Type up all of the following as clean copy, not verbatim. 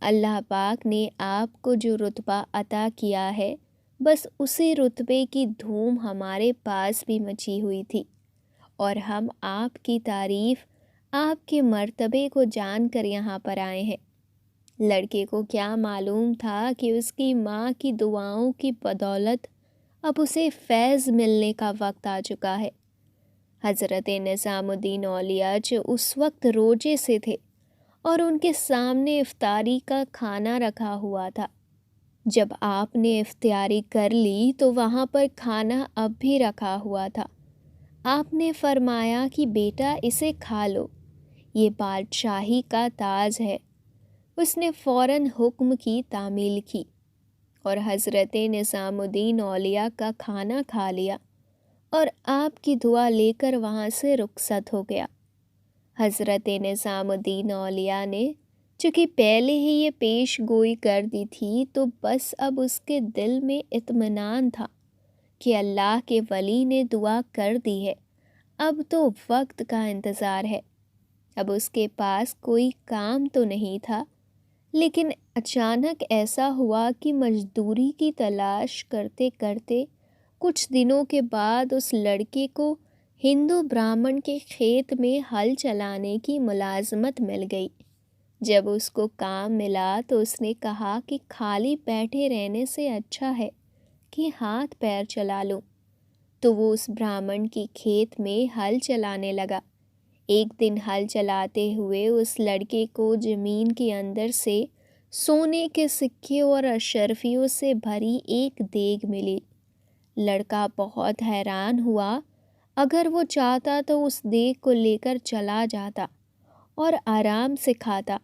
اللہ پاک نے آپ کو جو رتبہ عطا کیا ہے، بس اسی رتبے کی دھوم ہمارے پاس بھی مچی ہوئی تھی، اور ہم آپ کی تعریف، آپ کے مرتبے کو جان کر یہاں پر آئے ہیں۔ لڑکے کو کیا معلوم تھا کہ اس کی ماں کی دعاؤں کی بدولت اب اسے فیض ملنے کا وقت آ چکا ہے۔ حضرت نظام الدین اولیاء جو اس وقت روزے سے تھے اور ان کے سامنے افطاری کا کھانا رکھا ہوا تھا، جب آپ نے افطاری کر لی تو وہاں پر کھانا اب بھی رکھا ہوا تھا۔ آپ نے فرمایا کہ بیٹا اسے کھا لو، یہ بادشاہی کا تاج ہے۔ اس نے فوراً حکم کی تعمیل کی اور حضرت نظام الدین اولیاء کا کھانا کھا لیا اور آپ کی دعا لے کر وہاں سے رخصت ہو گیا۔ حضرت نظام الدین اولیاء نے چونکہ پہلے ہی یہ پیش گوئی کر دی تھی، تو بس اب اس کے دل میں اطمینان تھا کہ اللہ کے ولی نے دعا کر دی ہے، اب تو وقت کا انتظار ہے۔ اب اس کے پاس کوئی کام تو نہیں تھا، لیکن اچانک ایسا ہوا کہ مزدوری کی تلاش کرتے کرتے کچھ دنوں کے بعد اس لڑکے کو ہندو برہمن کے کھیت میں ہل چلانے کی ملازمت مل گئی۔ جب اس کو کام ملا تو اس نے کہا کہ خالی بیٹھے رہنے سے اچھا ہے کہ ہاتھ پیر چلا لوں، تو وہ اس برہمن کی کھیت میں ہل چلانے لگا۔ ایک دن ہل چلاتے ہوئے اس لڑکے کو زمین کے اندر سے سونے کے سکے اور اشرفیوں سے بھری ایک دیگ ملی۔ لڑکا بہت حیران ہوا، اگر وہ چاہتا تو اس دیگ کو لے کر چلا جاتا اور آرام سے کھاتا،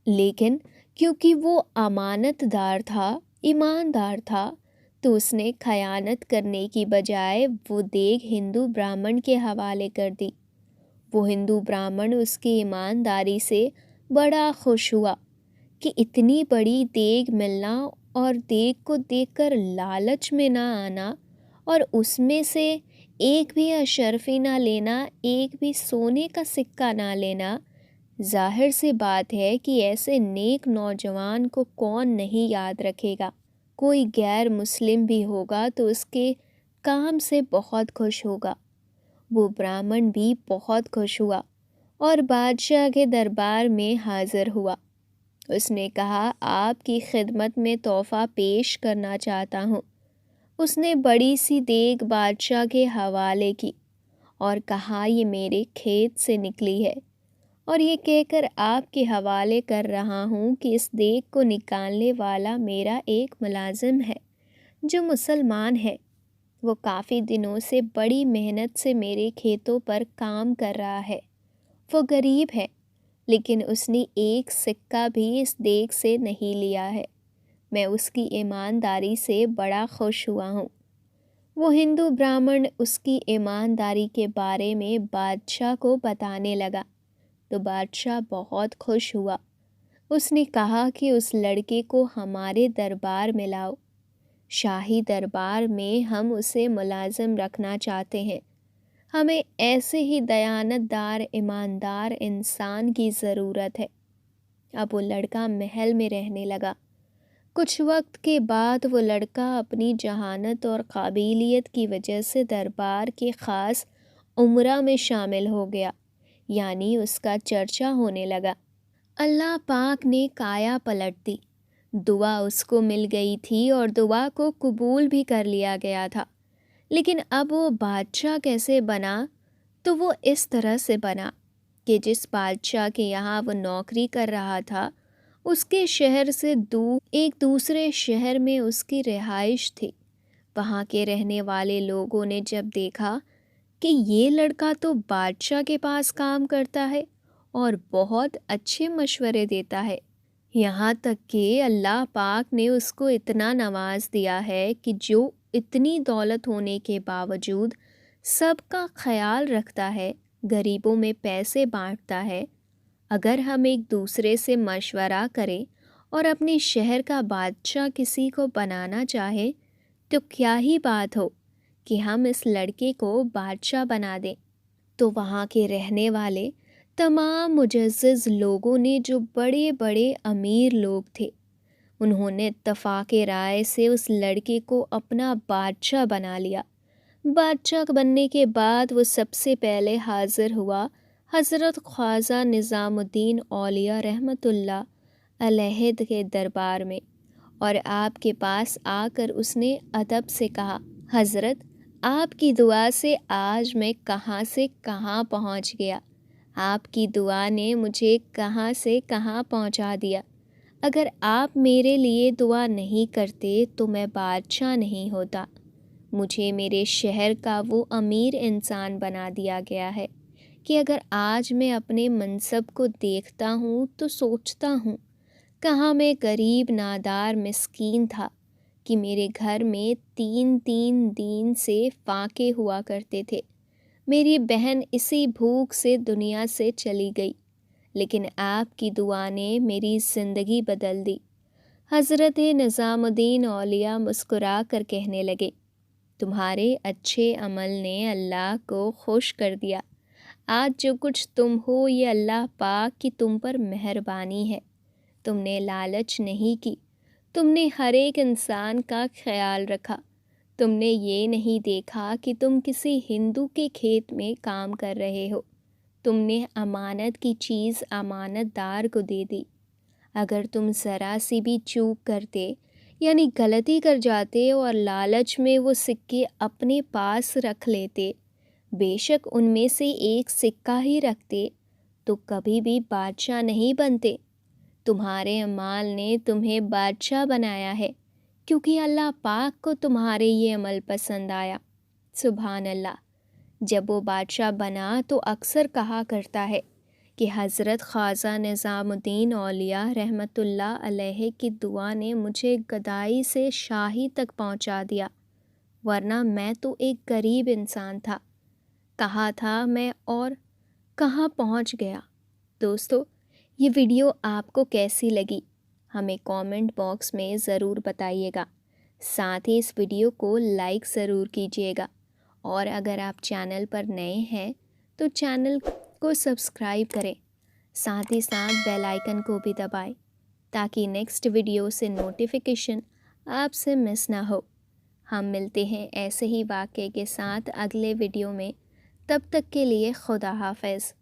لیکن کیونکہ وہ امانت دار تھا، ایماندار تھا، تو اس نے خیانت کرنے کی بجائے وہ دیگ ہندو برہمن کے حوالے کر دی۔ وہ ہندو برہمن اس کی ایمانداری سے بڑا خوش ہوا کہ اتنی بڑی دیگ ملنا اور دیگ کو دیکھ کر لالچ میں نہ آنا اور اس میں سے ایک بھی اشرفی نہ لینا، ایک بھی سونے کا سکہ نہ لینا، ظاہر سی بات ہے کہ ایسے نیک نوجوان کو کون نہیں یاد رکھے گا۔ کوئی غیر مسلم بھی ہوگا تو اس کے کام سے بہت خوش ہوگا۔ وہ برہمن بھی بہت خوش ہوا اور بادشاہ کے دربار میں حاضر ہوا۔ اس نے کہا، آپ کی خدمت میں تحفہ پیش کرنا چاہتا ہوں۔ اس نے بڑی سی دیگ بادشاہ کے حوالے کی اور کہا، یہ میرے کھیت سے نکلی ہے اور یہ کہہ کر آپ کے حوالے کر رہا ہوں کہ اس دیگ کو نکالنے والا میرا ایک ملازم ہے جو مسلمان ہے۔ وہ کافی دنوں سے بڑی محنت سے میرے کھیتوں پر کام کر رہا ہے۔ وہ غریب ہے، لیکن اس نے ایک سکہ بھی اس دیگ سے نہیں لیا ہے۔ میں اس کی ایمانداری سے بڑا خوش ہوا ہوں۔ وہ ہندو برہمن اس کی ایمانداری کے بارے میں بادشاہ کو بتانے لگا تو بادشاہ بہت خوش ہوا۔ اس نے کہا کہ اس لڑکے کو ہمارے دربار میں لاؤ۔ شاہی دربار میں ہم اسے ملازم رکھنا چاہتے ہیں۔ ہمیں ایسے ہی دیانت دار، ایماندار انسان کی ضرورت ہے۔ اب وہ لڑکا محل میں رہنے لگا۔ کچھ وقت کے بعد وہ لڑکا اپنی ذہانت اور قابلیت کی وجہ سے دربار کے خاص امراء میں شامل ہو گیا، یعنی اس کا چرچا ہونے لگا۔ اللہ پاک نے کایا پلٹ دی۔ دعا اس کو مل گئی تھی اور دعا کو قبول بھی کر لیا گیا تھا، لیکن اب وہ بادشاہ کیسے بنا؟ تو وہ اس طرح سے بنا کہ جس بادشاہ کے یہاں وہ نوکری کر رہا تھا، اس کے شہر سے دور ایک دوسرے شہر میں اس کی رہائش تھی۔ وہاں کے رہنے والے لوگوں نے جب دیکھا کہ یہ لڑکا تو بادشاہ کے پاس کام کرتا ہے اور بہت اچھے مشورے دیتا ہے، یہاں تک کہ اللہ پاک نے اس کو اتنا نواز دیا ہے کہ جو اتنی دولت ہونے کے باوجود سب کا خیال رکھتا ہے، غریبوں میں پیسے بانٹتا ہے، اگر ہم ایک دوسرے سے مشورہ کریں اور اپنے شہر کا بادشاہ کسی کو بنانا چاہے تو کیا ہی بات ہو کہ ہم اس لڑکے کو بادشاہ بنا دیں۔ تو وہاں کے رہنے والے تمام معزز لوگوں نے، جو بڑے بڑے امیر لوگ تھے، انہوں نے اتفاق رائے سے اس لڑکے کو اپنا بادشاہ بنا لیا۔ بادشاہ بننے کے بعد وہ سب سے پہلے حاضر ہوا حضرت خواجہ نظام الدین اولیاء رحمۃ اللہ علیہ کے دربار میں، اور آپ کے پاس آ کر اس نے ادب سے کہا، حضرت، آپ کی دعا سے آج میں کہاں سے کہاں پہنچ گیا۔ آپ کی دعا نے مجھے کہاں سے کہاں پہنچا دیا۔ اگر آپ میرے لیے دعا نہیں کرتے تو میں بادشاہ نہیں ہوتا۔ مجھے میرے شہر کا وہ امیر انسان بنا دیا گیا ہے کہ اگر آج میں اپنے منصب کو دیکھتا ہوں تو سوچتا ہوں، کہاں میں غریب نادار مسکین تھا کہ میرے گھر میں 3 دن سے فاقے ہوا کرتے تھے۔ میری بہن اسی بھوک سے دنیا سے چلی گئی، لیکن آپ کی دعا نے میری زندگی بدل دی۔ حضرت نظام الدین اولیاء مسکرا کر کہنے لگے، تمہارے اچھے عمل نے اللہ کو خوش کر دیا۔ آج جو کچھ تم ہو یہ اللہ پاک کی تم پر مہربانی ہے۔ تم نے لالچ نہیں کی، تم نے ہر ایک انسان کا خیال رکھا۔ تم نے یہ نہیں دیکھا کہ تم کسی ہندو کے کھیت میں کام کر رہے ہو۔ تم نے امانت کی چیز امانت دار کو دے دی۔ اگر تم ذرا سی بھی چوک کرتے، یعنی غلطی کر جاتے اور لالچ میں وہ سکے اپنے پاس رکھ لیتے، بے شک ان میں سے ایک سکہ ہی رکھتے، تو کبھی بھی بادشاہ نہیں بنتے۔ تمہارے اعمال نے تمہیں بادشاہ بنایا ہے، کیونکہ اللہ پاک کو تمہارے یہ عمل پسند آیا۔ سبحان اللہ۔ جب وہ بادشاہ بنا تو اکثر کہا کرتا ہے کہ حضرت خواجہ نظام الدین اولیاء رحمۃ اللہ علیہ کی دعا نے مجھے گدائی سے شاہی تک پہنچا دیا، ورنہ میں تو ایک غریب انسان تھا۔ کہا تھا میں اور کہاں پہنچ گیا۔ دوستو، یہ ویڈیو آپ کو کیسی لگی ہمیں کامنٹ باکس میں ضرور بتائیے گا۔ ساتھ ہی اس ویڈیو کو لائک ضرور کیجیے گا، اور اگر آپ چینل پر نئے ہیں تو چینل کو سبسکرائب کریں، ساتھ ہی ساتھ بیل آئیکن کو بھی دبائیں تاکہ نیکسٹ ویڈیو سے نوٹیفیکیشن آپ سے مس نہ ہو۔ ہم ملتے ہیں ایسے ہی واقعے کے ساتھ اگلے ویڈیو میں، تب تک کے لیے خدا حافظ۔